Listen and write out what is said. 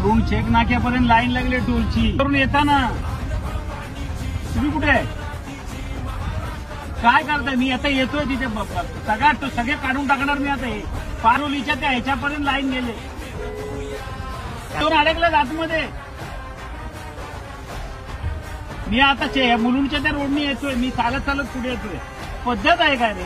वरून check नाक्यापर्यंत line लागली टोलची. वरून येताना तुम्ही कुठे आहे? काय करताय? मी आता येतोय तिथे सगळे काढून टाकणार मी आता. हे पारोलीच्या त्या ह्याच्यापर्यंत लाईन गेले, अडकलं आतमध्ये. मी आता मुलुंडच्या त्या रोडनी येतोय, मी चालत चालत पुढे येतोय. पद्धत आहे काय रे?